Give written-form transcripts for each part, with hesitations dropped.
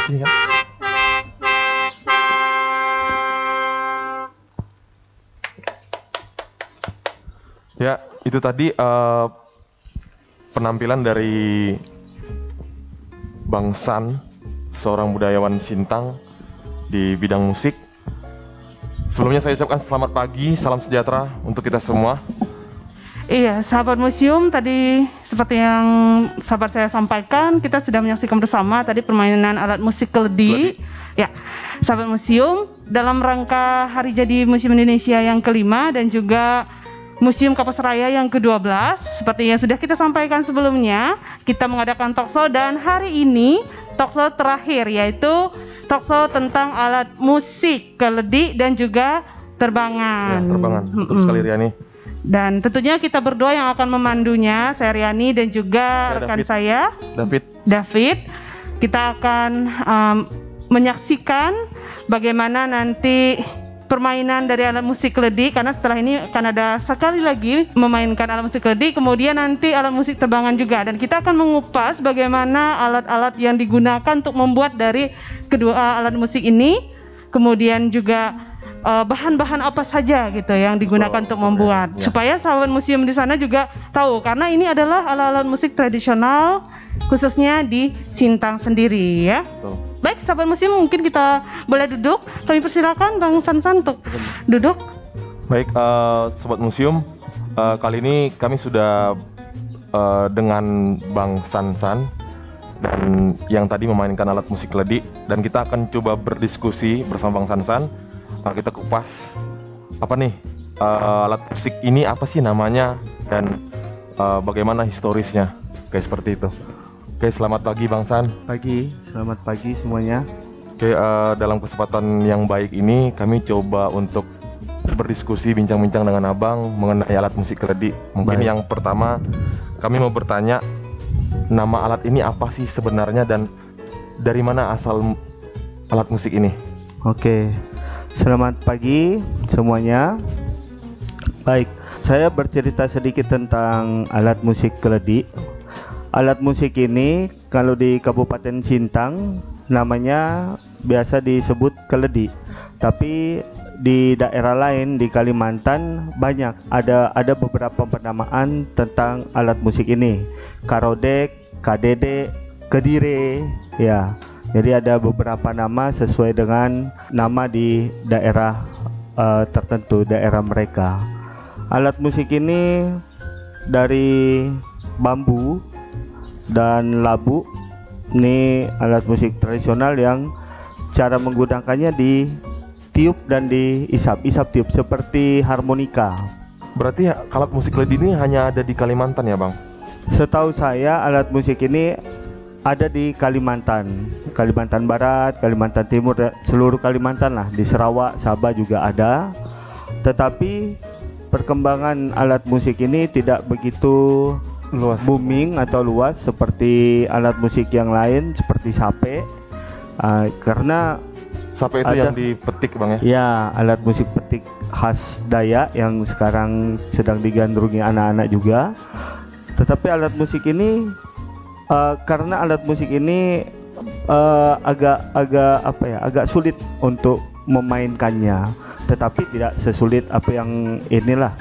sini kan. Ya, itu tadi penampilan dari Bang San, seorang budayawan Sintang di bidang musik. Sebelumnya saya ucapkan selamat pagi, salam sejahtera untuk kita semua. Iya, sahabat museum, tadi seperti yang sahabat saya sampaikan, kita sudah menyaksikan bersama tadi permainan alat musik keledi. Ya, sahabat museum, dalam rangka Hari Jadi Museum Indonesia yang kelima dan juga Museum Kapas Raya yang ke-12, seperti yang sudah kita sampaikan sebelumnya, kita mengadakan talkshow dan hari ini talkshow terakhir, yaitu talkshow tentang alat musik keledi dan juga terbangan. Ya, terbangan. Betul sekali Riani. Dan tentunya kita berdua yang akan memandunya, saya Riani dan juga rekan saya David. Kita akan menyaksikan bagaimana nanti permainan dari alat musik keledi, karena setelah ini akan ada sekali lagi memainkan alat musik keledi, kemudian nanti alat musik terbangan juga, dan kita akan mengupas bagaimana alat-alat yang digunakan untuk membuat dari kedua alat musik ini, kemudian juga bahan-bahan apa saja gitu yang digunakan untuk membuat, supaya sahabat museum di sana juga tahu, karena ini adalah alat-alat musik tradisional khususnya di Sintang sendiri ya. Baik sahabat museum, mungkin kita boleh duduk. Kami persilakan Bang Sansan untuk duduk. Baik sobat museum, kali ini kami sudah dengan Bang Sansan dan yang tadi memainkan alat musik keledi, dan kita akan coba berdiskusi bersama Bang Sansan. Kita kupas apa nih alat musik ini, apa sih namanya, dan bagaimana historisnya, kayak seperti itu. Oke, selamat pagi Bang San. Pagi, selamat pagi semuanya. Oke, dalam kesempatan yang baik ini kami coba untuk berdiskusi, bincang-bincang dengan Abang mengenai alat musik keledi. Mungkin yang pertama kami mau bertanya, nama alat ini apa sih sebenarnya dan dari mana asal alat musik ini? Oke. Selamat pagi semuanya. Baik, saya bercerita sedikit tentang alat musik keledi. Alat musik ini kalau di Kabupaten Sintang namanya biasa disebut keledi. Tapi di daerah lain di Kalimantan banyak ada beberapa penamaan tentang alat musik ini. Karodek, kadede, kedire, ya. Jadi ada beberapa nama sesuai dengan nama di daerah tertentu, daerah mereka. Alat musik ini dari bambu dan labu. Ini alat musik tradisional yang cara menggunakannya di tiup dan di isap tiup seperti harmonika. Berarti alat musik keledi ini hanya ada di Kalimantan ya Bang? Setahu saya alat musik ini ada di Kalimantan Barat, Kalimantan Timur, seluruh Kalimantan lah. Di Sarawak, Sabah juga ada. Tetapi perkembangan alat musik ini tidak begitu luas, booming atau luas seperti alat musik yang lain seperti sape. Karena sape itu yang dipetik Bang ya? Ya, alat musik petik khas Dayak yang sekarang sedang digandrungi anak-anak juga. Tetapi alat musik ini karena alat musik ini agak sulit untuk memainkannya, tetapi tidak sesulit apa yang inilah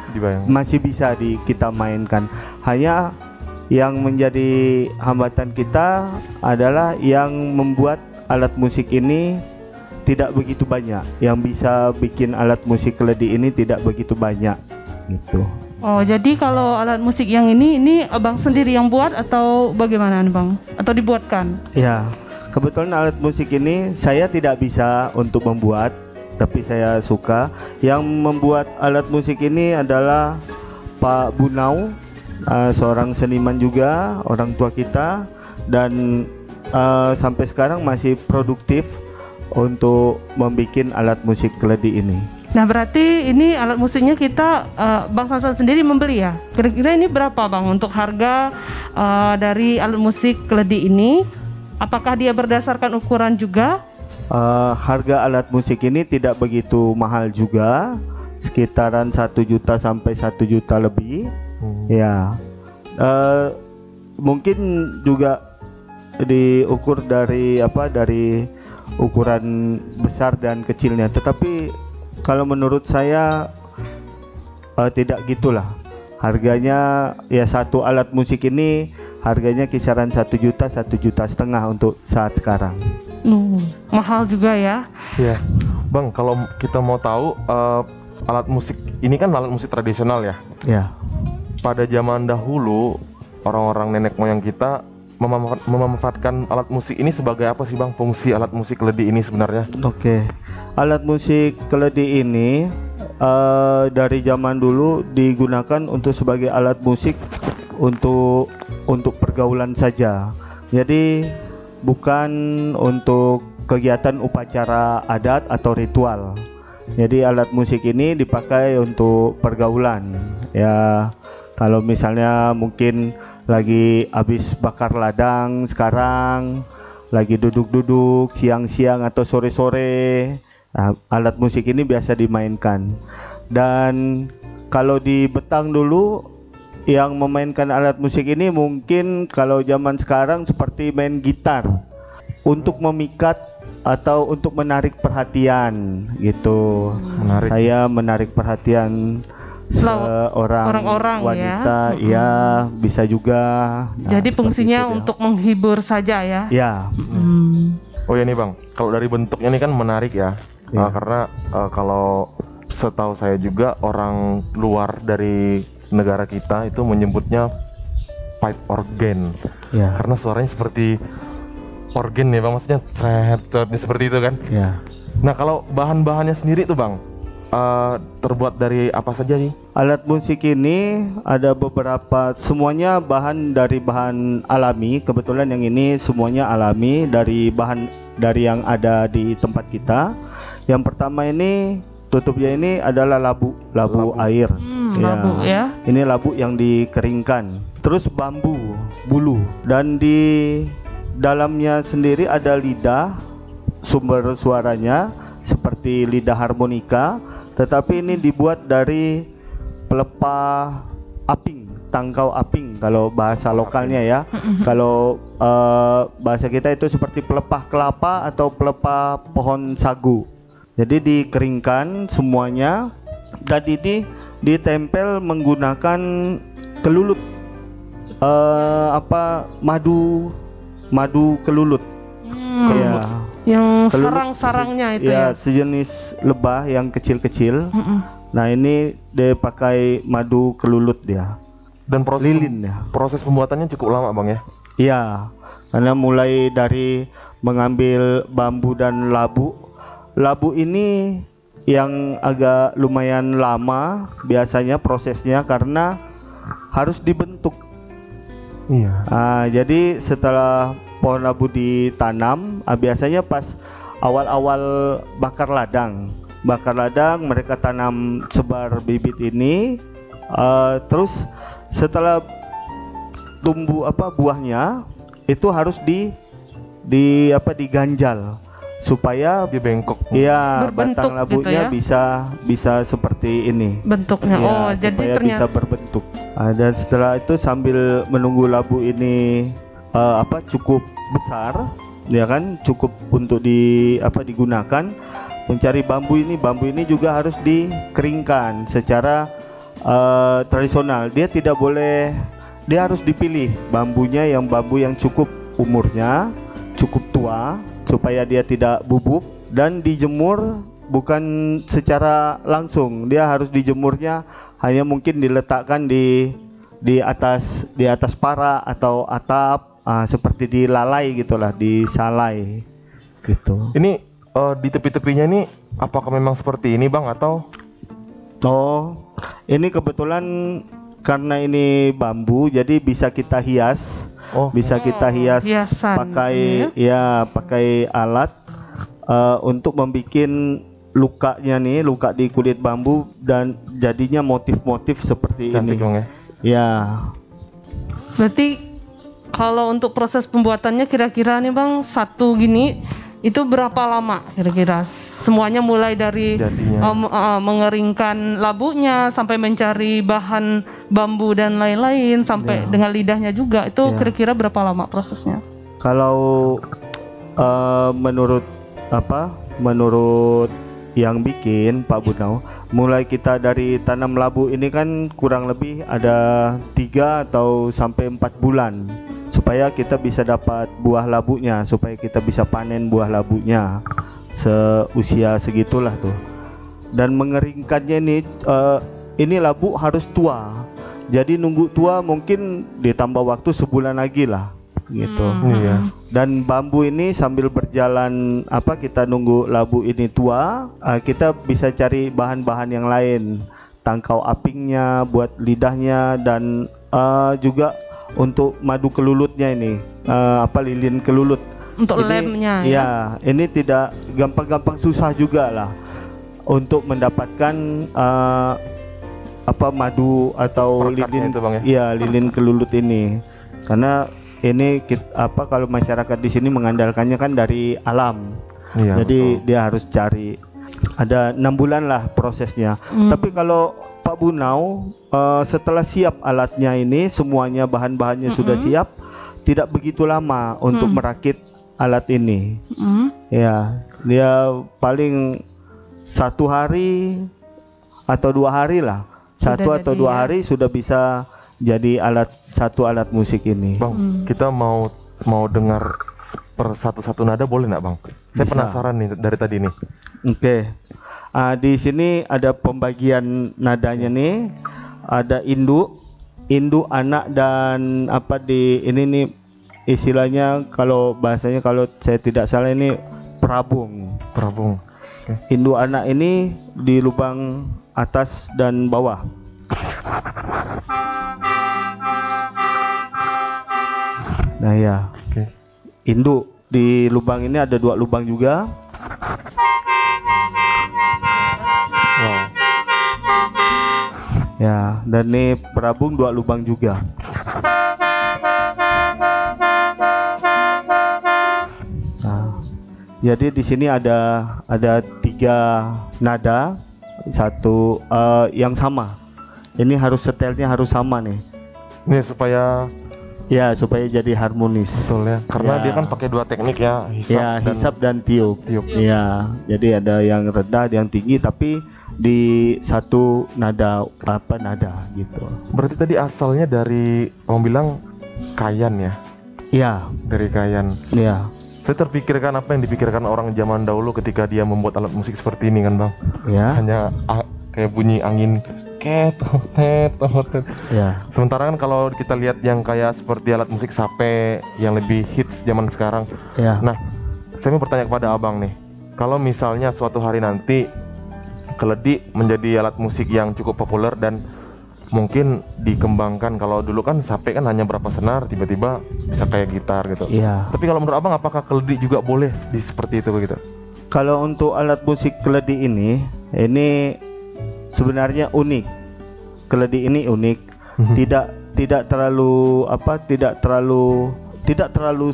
masih bisa kita mainkan. Hanya yang menjadi hambatan kita adalah yang membuat alat musik ini tidak begitu banyak. Yang bisa bikin alat musik keledi ini tidak begitu banyak gitu. Oh, jadi kalau alat musik yang ini Abang sendiri yang buat atau bagaimana Bang? Atau dibuatkan? Ya, kebetulan alat musik ini saya tidak bisa untuk membuat, tapi saya suka. Yang membuat alat musik ini adalah Pak Bunau, seorang seniman juga, orang tua kita, dan sampai sekarang masih produktif untuk membuat alat musik keledi ini. Nah, berarti ini alat musiknya kita Bang Sansan sendiri membeli ya? Kira-kira ini berapa Bang untuk harga dari alat musik keledi ini? Apakah dia berdasarkan ukuran juga? Harga alat musik ini tidak begitu mahal juga, sekitaran 1 juta sampai 1 juta lebih. Ya, mungkin juga diukur dari ukuran besar dan kecilnya. Tetapi kalau menurut saya tidak gitulah. Harganya ya satu alat musik ini harganya kisaran 1 juta, 1,5 juta untuk saat sekarang. Mahal juga ya. Iya, Bang. Kalau kita mau tahu alat musik ini kan alat musik tradisional ya. Ya. Pada zaman dahulu orang-orang nenek moyang kita memanfaatkan alat musik ini sebagai apa sih Bang? Fungsi alat musik keledi ini sebenarnya? Oke. Alat musik keledi ini dari zaman dulu digunakan untuk sebagai alat musik untuk pergaulan saja. Jadi bukan untuk kegiatan upacara adat atau ritual. Jadi alat musik ini dipakai untuk pergaulan. Ya, kalau misalnya mungkin lagi habis bakar ladang sekarang, lagi duduk-duduk siang-siang atau sore-sore, alat musik ini biasa dimainkan. Dan kalau di Betang dulu yang memainkan alat musik ini mungkin kalau zaman sekarang seperti main gitar untuk memikat atau untuk menarik perhatian gitu. Saya menarik perhatian orang-orang wanita ya bisa juga. Jadi fungsinya untuk menghibur saja ya. Ya. Oh ya nih Bang, kalau dari bentuknya ini kan menarik ya. Karena kalau setahu saya juga orang luar dari negara kita itu menyebutnya pipe organ. Karena suaranya seperti organ ya Bang, maksudnya tret seperti itu kan. Nah, kalau bahan-bahannya sendiri tuh Bang, terbuat dari apa saja sih? Alat musik ini ada beberapa, semuanya dari bahan alami. Kebetulan yang ini semuanya alami dari yang ada di tempat kita. Yang pertama ini tutupnya ini adalah labu air. Labu ya. Ini labu yang dikeringkan. Terus bambu, bulu, dan di dalamnya sendiri ada lidah, sumber suaranya seperti lidah harmonika, tetapi ini dibuat dari pelepah aping, tangkau aping kalau bahasa lokalnya ya. Kalau bahasa kita itu seperti pelepah kelapa atau pelepah pohon sagu. Jadi dikeringkan semuanya dan ditempel menggunakan kelulut, madu kelulut. Yang sarang-sarangnya itu ya. Sejenis lebah yang kecil-kecil. Nah, ini dia pakai madu kelulut dia. Dan lilin ya. Proses pembuatannya cukup lama Bang ya? Iya, karena mulai dari mengambil bambu dan labu. Labu ini yang agak lumayan lama biasanya prosesnya karena harus dibentuk. Jadi setelah pohon labu ditanam, biasanya pas awal-awal bakar ladang mereka tanam sebar bibit ini. Terus setelah tumbuh buahnya itu harus diganjal supaya dia bengkok. Iya, batang labunya gitu ya? bisa seperti ini bentuknya. Jadi supaya bisa berbentuk. Dan setelah itu sambil menunggu labu ini cukup besar, ya kan, cukup untuk digunakan, mencari bambu ini juga harus dikeringkan secara tradisional. Dia harus dipilih bambunya bambu yang cukup umurnya cukup tua supaya dia tidak bubuk, dan dijemur bukan secara langsung. Dia harus dijemurnya hanya mungkin diletakkan di atas para atau atap, seperti dilalai gitulah, disalai gitu. Ini di tepi-tepinya ini apakah memang seperti ini Bang atau? Ini kebetulan karena ini bambu jadi bisa kita hias. Bisa kita hias pakai pakai alat untuk membuat luka di kulit bambu dan jadinya motif-motif seperti cantik ini. Bang ya. Berarti kalau untuk proses pembuatannya kira-kira nih Bang, satu gini itu berapa lama kira-kira? Semuanya mulai dari mengeringkan labunya sampai mencari bahan bambu dan lain-lain sampai dengan lidahnya juga, itu kira-kira berapa lama prosesnya? Kalau menurut menurut yang bikin Pak Bunau, mulai kita dari tanam labu ini kan kurang lebih ada 3 atau sampai 4 bulan supaya kita bisa dapat buah labunya, supaya kita bisa panen buah labunya seusia segitulah tuh. Dan mengeringkannya ini labu harus tua, jadi nunggu tua mungkin ditambah waktu sebulan lagi lah gitu. Iya. Dan bambu ini sambil berjalan kita nunggu labu ini tua, kita bisa cari bahan-bahan yang lain, tangkau apingnya buat lidahnya, dan juga untuk madu kelulutnya ini, lilin kelulut untuk ini, lemnya ya ini tidak gampang-gampang, susah juga lah untuk mendapatkan madu atau lilin itu, Bang, lilin kelulut ini, karena ini kalau masyarakat di sini mengandalkannya kan dari alam. Iya, jadi betul. dia harus cari, ada 6 bulan lah prosesnya. Tapi kalau Pak Bunau setelah siap alatnya ini, semuanya bahan-bahannya sudah siap, tidak begitu lama untuk merakit alat ini. Ya, dia paling 1 hari atau 2 hari lah, 1 atau 2 hari sudah bisa jadi satu alat musik ini. Bang, kita mau dengar per satu nada boleh nggak, Bang? Saya Bisa. penasaran nih dari tadi nih. Oke. Di sini ada pembagian nadanya nih. Ada induk, anak, dan ini nih istilahnya, kalau bahasanya kalau saya tidak salah ini perabung. Perabung. Okay. Induk anak ini di lubang atas dan bawah. Nah ya, induk di lubang ini ada 2 lubang juga. Wow. Ya, dan ini perabung 2 lubang juga. Nah, jadi di sini ada 3 nada, satu yang sama. Ini harus setelnya harus sama nih. Nih supaya jadi harmonis. betul ya. Karena dia kan pakai 2 teknik ya, hisap dan tiup. tiup. Ya, jadi ada yang rendah, ada yang tinggi, tapi di satu nada nada gitu. Berarti tadi asalnya dari kamu bilang Kayan ya? Iya. Dari Kayan. Iya. Saya terpikirkan apa yang dipikirkan orang zaman dahulu ketika dia membuat alat musik seperti ini kan, Bang? Ya. Hanya kayak bunyi angin ket. Ya. Sementara kan kalau kita lihat yang kayak seperti alat musik sape yang lebih hits zaman sekarang. Ya. Nah, saya mau bertanya kepada Abang nih. Kalau misalnya suatu hari nanti keledi menjadi alat musik yang cukup populer dan mungkin dikembangkan, kalau dulu kan sape kan hanya berapa senar, tiba-tiba bisa kayak gitar gitu. Iya. Tapi kalau menurut Abang, apakah keledi juga boleh seperti itu begitu? Kalau untuk alat musik keledi ini sebenarnya unik. Keledi ini unik, tidak terlalu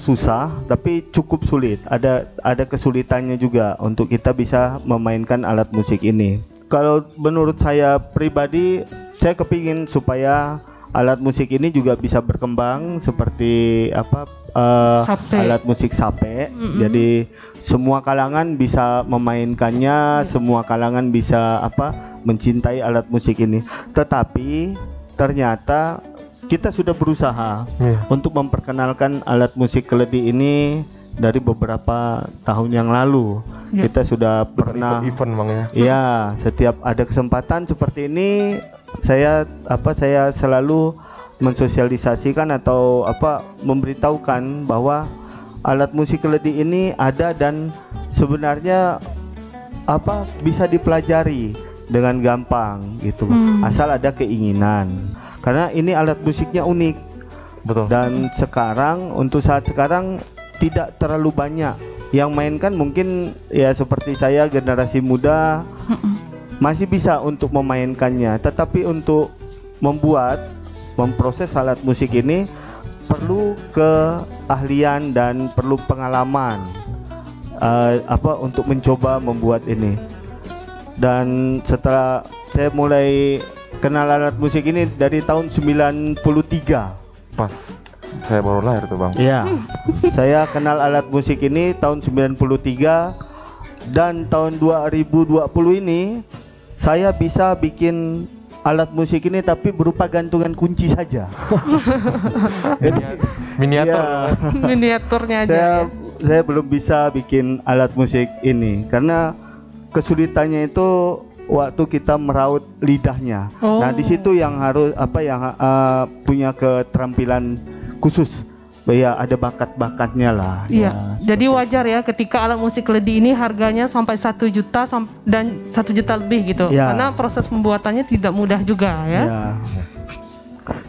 susah, tapi cukup sulit. Ada kesulitannya juga untuk kita bisa memainkan alat musik ini. Kalau menurut saya pribadi, saya kepingin supaya alat musik ini juga bisa berkembang seperti alat musik sape. Jadi semua kalangan bisa memainkannya, semua kalangan bisa mencintai alat musik ini. Tetapi ternyata kita sudah berusaha untuk memperkenalkan alat musik keledi ini dari beberapa tahun yang lalu. Kita sudah pernah event, Bang ya. Ya, setiap ada kesempatan seperti ini saya selalu mensosialisasikan atau memberitahukan bahwa alat musik keledi ini ada dan sebenarnya bisa dipelajari dengan gampang gitu. Asal ada keinginan. Karena ini alat musiknya unik. Betul. Dan untuk saat sekarang tidak terlalu banyak yang mainkan. Mungkin ya seperti saya, generasi muda masih bisa untuk memainkannya, tetapi untuk memproses alat musik ini perlu keahlian dan perlu pengalaman untuk mencoba membuat ini. Dan setelah saya mulai kenal alat musik ini dari tahun 93. Pas saya baru lahir tuh, Bang. Iya. Saya kenal alat musik ini tahun 93 Dan tahun 2020 ini saya bisa bikin alat musik ini tapi berupa gantungan kunci saja. Miniatur. Ya, Miniaturnya aja. saya belum bisa bikin alat musik ini karena kesulitannya itu waktu kita meraut lidahnya. Nah, di situ yang harus punya keterampilan khusus. Ya, ada bakat-bakatnya lah. Iya. Ya, Jadi wajar ya ketika alat musik keledi ini harganya sampai 1 juta dan 1 juta lebih gitu. Ya. Karena proses pembuatannya tidak mudah juga ya. Ya.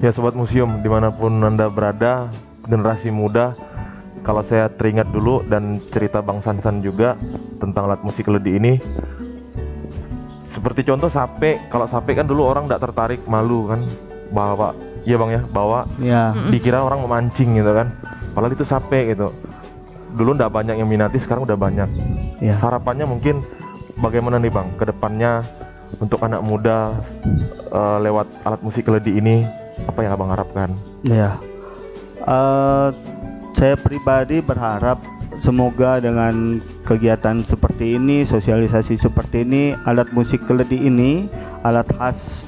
Ya Sobat Museum, dimanapun Anda berada, generasi muda, kalau saya teringat dulu dan cerita Bang Sansan juga tentang alat musik keledi ini, seperti contoh sape. Kalau sape kan dulu orang tidak tertarik, malu kan bawa, iya Bang ya, bawa, Ya. dikira orang memancing gitu kan, padahal itu sape gitu. Dulu tidak banyak yang minati, sekarang udah banyak. Ya. Harapannya mungkin bagaimana nih Bang kedepannya untuk anak muda lewat alat musik keledi ini, apa yang Abang harapkan? Ya. Saya pribadi berharap semoga dengan kegiatan seperti ini, sosialisasi seperti ini, alat musik keledi ini, alat khas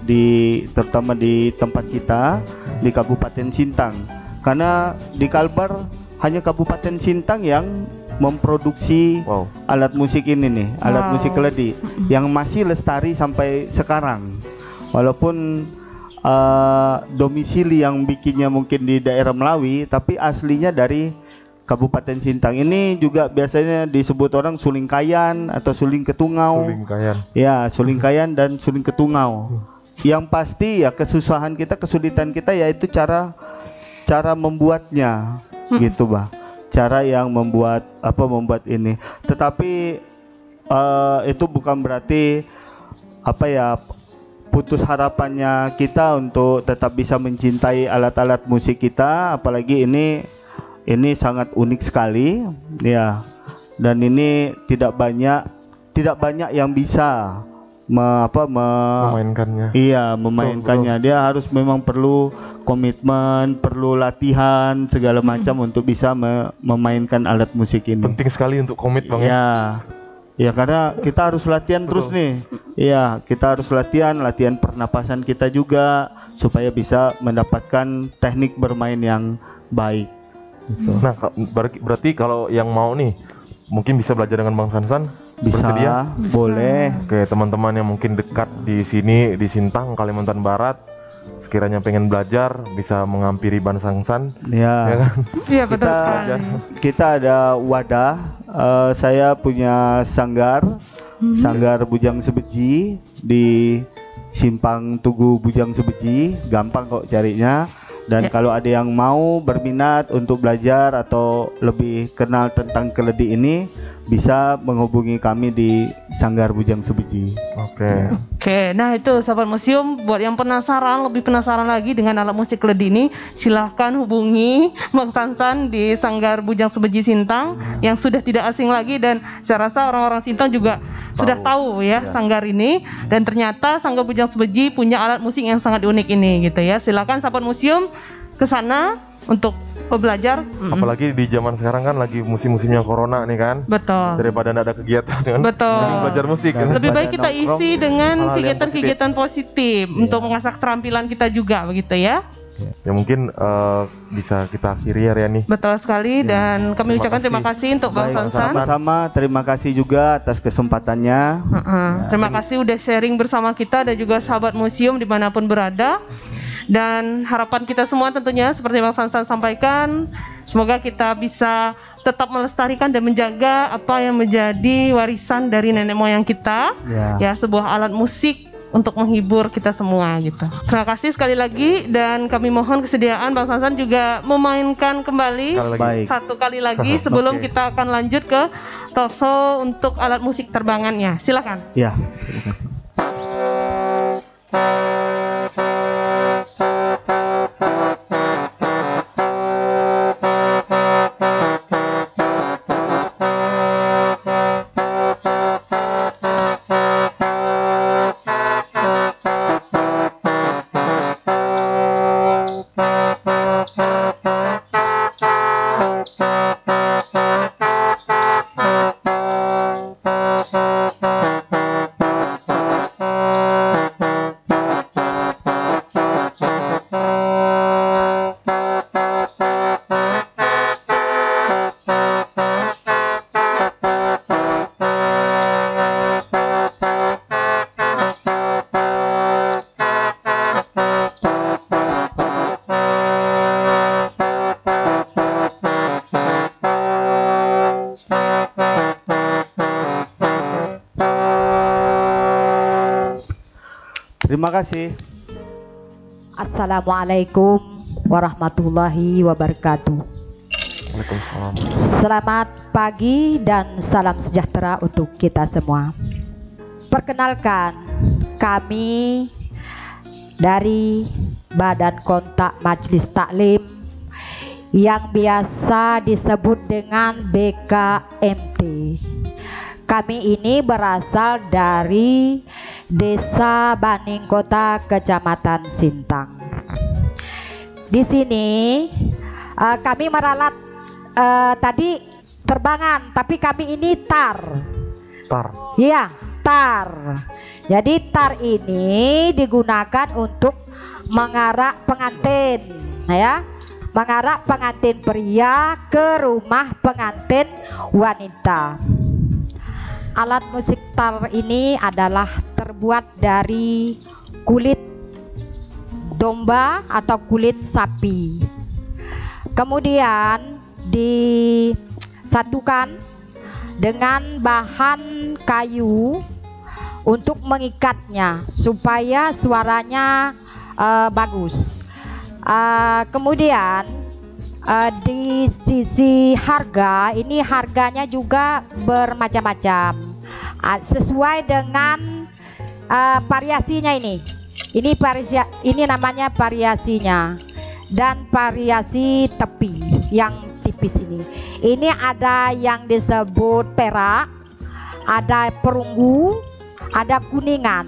terutama di tempat kita di Kabupaten Sintang. Karena di Kalbar hanya Kabupaten Sintang yang memproduksi alat musik ini nih, alat musik keledi yang masih lestari sampai sekarang. Walaupun domisili yang bikinnya mungkin di daerah Melawi, tapi aslinya dari Kabupaten Sintang. Ini juga biasanya disebut orang Sulingkayan atau Suling Ketungau. Sulingkayan. Ya, Sulingkayan dan Suling Ketungau. Yang pasti ya kesulitan kita yaitu cara membuatnya, gitu bah. Cara yang membuat ini. Tetapi itu bukan berarti putus harapannya kita untuk tetap bisa mencintai alat-alat musik kita, apalagi ini sangat unik sekali ya, dan ini tidak banyak yang bisa memainkannya. Iya, memainkannya. Dia harus memang perlu komitmen, perlu latihan segala macam untuk bisa memainkan alat musik ini. Penting sekali untuk komit Bang ya. Ya, karena kita harus latihan terus nih. Iya, kita harus latihan pernapasan kita juga supaya bisa mendapatkan teknik bermain yang baik. Gitu. Nah, berarti kalau yang mau nih mungkin bisa belajar dengan Bang Sansan? Bersedia? Boleh. Oke, teman-teman yang mungkin dekat di sini di Sintang, Kalimantan Barat, sekiranya pengen belajar bisa menghampiri Bang Sansan. Ya. Ya kan? Iya, betul sekali. Kita ada wadah. Saya punya sanggar Bujang Sebeji di Simpang Tugu Bujang Sebeji, gampang kok carinya. Dan kalau ada yang mau berminat untuk belajar atau lebih kenal tentang keledi ini, bisa menghubungi kami di Sanggar Bujang Sebeji. Oke, nah itu Sahabat Museum, buat yang lebih penasaran lagi dengan alat musik keledi ini, silahkan hubungi Bang Sansan di Sanggar Bujang Sebeji Sintang yang sudah tidak asing lagi, dan saya rasa orang-orang Sintang juga sudah tahu ya sanggar ini, dan ternyata Sanggar Bujang Sebeji punya alat musik yang sangat unik ini gitu ya. Silahkan Sahabat Museum ke sana untuk belajar. Apalagi di zaman sekarang kan lagi musim-musimnya corona nih kan. Betul. Daripada tidak ada kegiatan kan. Betul. Belajar musik. Kan? Lebih baik kita isi dengan kegiatan-kegiatan positif untuk mengasah keterampilan kita juga begitu ya. Ya mungkin bisa kita akhiri ya Riani. Betul sekali, dan kami ucapkan terima kasih untuk Bang Sansan. Sama-sama, terima kasih juga atas kesempatannya. Terima kasih udah sharing bersama kita dan juga Sahabat Museum dimanapun berada. Dan harapan kita semua tentunya seperti Bang Sansan sampaikan, semoga kita bisa tetap melestarikan dan menjaga apa yang menjadi warisan dari nenek moyang kita, ya sebuah alat musik untuk menghibur kita semua gitu. Terima kasih sekali lagi, dan kami mohon kesediaan Bang Sansan juga memainkan kembali satu kali lagi sebelum kita akan lanjut ke Toso untuk alat musik terbangannya. Silakan. Ya, terima kasih. Terima kasih. Assalamualaikum warahmatullahi wabarakatuh. Waalaikumsalam. Selamat pagi dan salam sejahtera untuk kita semua. Perkenalkan, kami dari Badan Kontak Majelis Taklim yang biasa disebut dengan BKMT. Kami ini berasal dari Desa Baning Kota, Kecamatan Sintang. Di sini kami meralat tadi terbangan, tapi kami ini tar. Iya, tar. Jadi tar ini digunakan untuk mengarak pengantin, ya, mengarak pengantin pria ke rumah pengantin wanita. Alat musik tar ini adalah terbuat dari kulit domba atau kulit sapi. Kemudian disatukan dengan bahan kayu untuk mengikatnya supaya suaranya bagus. Kemudian di sisi harga, ini harganya juga bermacam-macam sesuai dengan variasinya ini. Ini namanya variasinya, dan variasi tepi yang tipis ini. Ini ada yang disebut perak, ada perunggu, ada kuningan.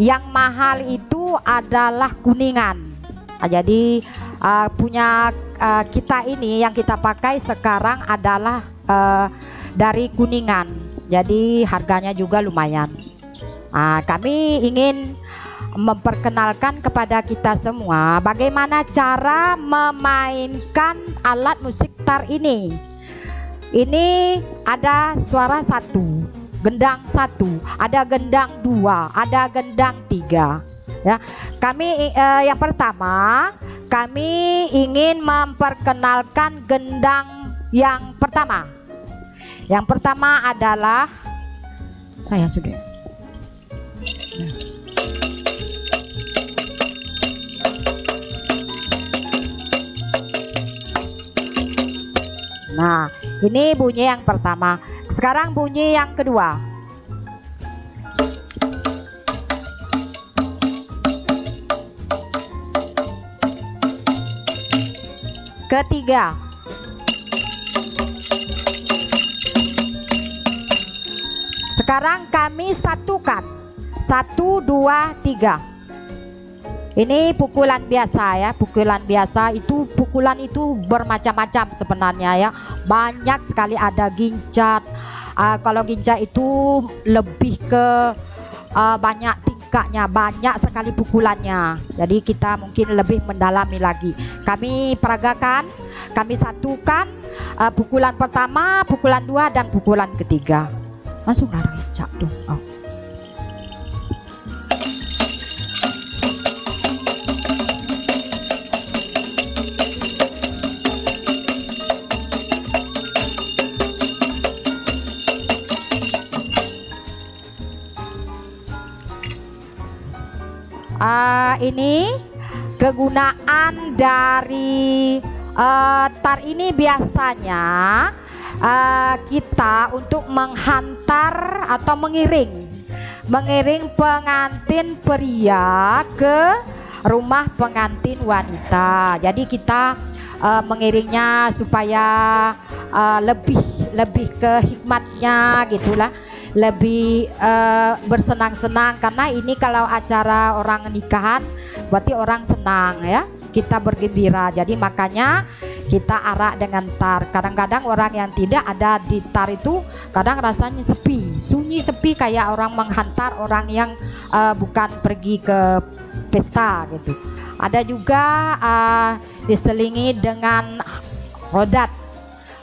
Yang mahal itu adalah kuningan. Jadi punya kita ini yang kita pakai sekarang adalah dari kuningan. Jadi harganya juga lumayan. Kami ingin memperkenalkan kepada kita semua bagaimana cara memainkan alat musik tar ini. Ini ada suara 1, gendang 1, ada gendang 2, ada gendang 3. Ya, kami yang pertama kami ingin memperkenalkan gendang yang pertama. Yang pertama adalah saya sudah. Nah, ini bunyi yang pertama. Sekarang bunyi yang kedua. Ketiga. Sekarang kami satukan. 1, 2, 3. Ini pukulan biasa ya, pukulan biasa itu, pukulan itu bermacam-macam sebenarnya ya. Banyak sekali, ada gincat. Kalau gincat itu lebih ke banyak tingkatnya, banyak sekali pukulannya. Jadi kita mungkin lebih mendalami lagi. Kami peragakan, kami satukan pukulan pertama, pukulan 2 dan pukulan ketiga. Langsung larang icak dong. Ini kegunaan dari tar ini biasanya kita untuk menghantar atau mengiring pengantin pria ke rumah pengantin wanita. Jadi kita mengiringnya supaya lebih ke hikmatnya gitulah, lebih bersenang-senang, karena ini kalau acara orang nikahan berarti orang senang ya, kita bergembira. Jadi makanya kita arak dengan tar. Kadang-kadang orang yang tidak ada di tar itu kadang rasanya sepi, sunyi, sepi, kayak orang menghantar orang yang bukan pergi ke pesta gitu. Ada juga diselingi dengan rodat.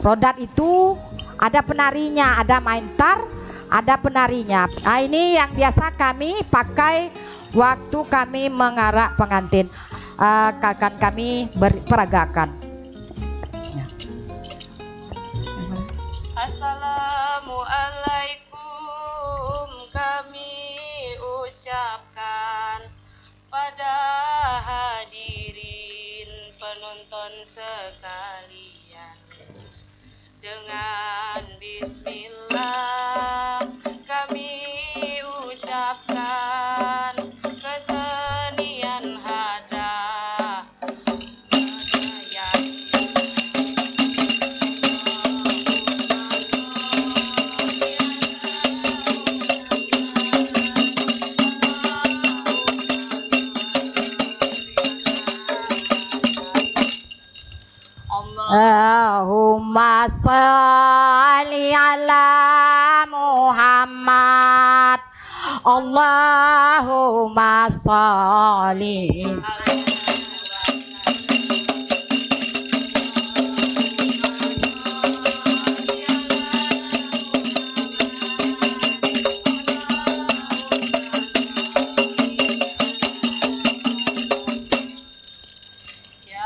Rodat itu ada penarinya, ada main tar, ada penarinya. Ini yang biasa kami pakai waktu kami mengarak pengantin. Akan kami peragakan. Assalamualaikum kami ucapkan, Dengan bismillah kami ucapkan kesenian hadrah. Allahumma sholli ala Muhammad. Allahumma sholli.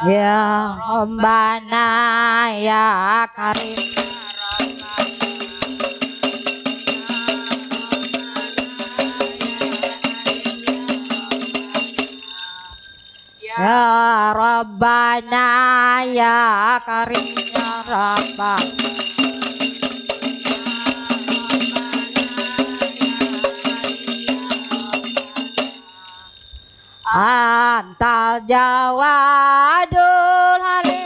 Ya Rabbana ya Karim. Ya Rabbana ya Karim ya Rabbana. Antal Jawadul Halim.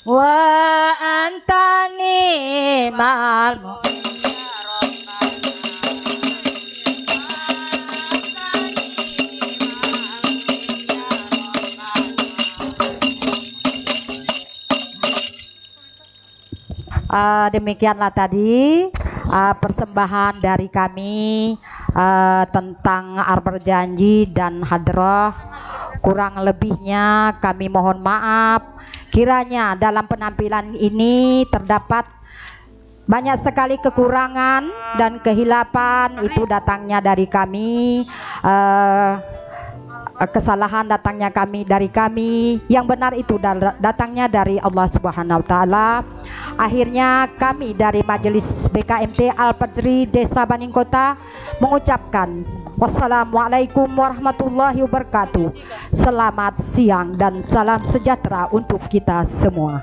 Wa antani mal demikianlah tadi persembahan dari kami tentang berjanji dan hadrah. Kurang lebihnya kami mohon maaf. Kiranya dalam penampilan ini terdapat banyak sekali kekurangan dan kehilapan, itu datangnya dari kami. Kesalahan datangnya dari kami, yang benar itu datangnya dari Allah Subhanahu wa taala. Akhirnya kami dari Majelis BKMT Al-Fajri Desa Baningkota mengucapkan wassalamualaikum warahmatullahi wabarakatuh. Selamat siang dan salam sejahtera untuk kita semua.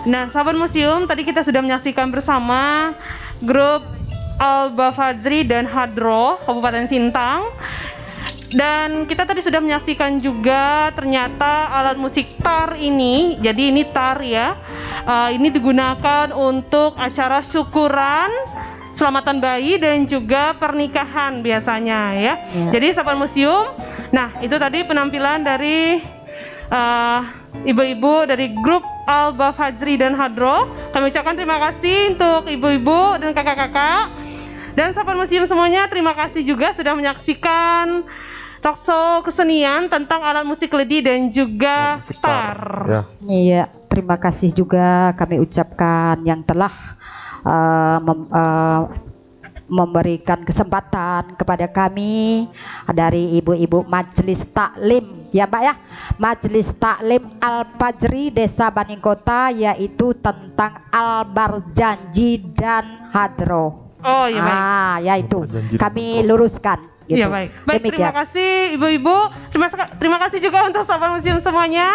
Nah, sahabat museum, tadi kita sudah menyaksikan bersama grup Al-Bafajri dan Hadroh Kabupaten Sintang. Dan kita tadi sudah menyaksikan juga ternyata alat musik tar ini, jadi ini tar ya, ini digunakan untuk acara syukuran, selamatan bayi dan juga pernikahan biasanya ya. Jadi sahabat museum, nah itu tadi penampilan dari ibu-ibu dari grup Al-Bafajri dan Hadroh. Kami ucapkan terima kasih untuk ibu-ibu dan kakak-kakak. Dan sahabat museum semuanya, terima kasih juga sudah menyaksikan talkshow kesenian tentang alat musik ledi dan juga tar. Ya. Iya, terima kasih juga kami ucapkan yang telah memberikan kesempatan kepada kami dari ibu-ibu Majelis Taklim ya Mbak ya, Majelis Taklim Al-Fajri Desa Baningkota, yaitu tentang Al-Barjanji dan Hadroh. Oh iya baik. Yaitu kami luruskan. Gitu. Iya baik. Baik, terima kasih ibu-ibu. Terima kasih juga untuk sahabat museum semuanya.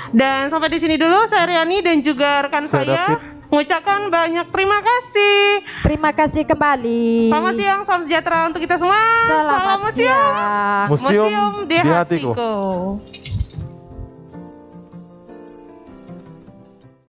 Dan sampai di sini dulu saya Riani dan juga rekan saya mengucapkan banyak terima kasih. Terima kasih kembali. Selamat siang, salam sejahtera untuk kita semua. Selamat Salam museum. siang. Museum di hatiku.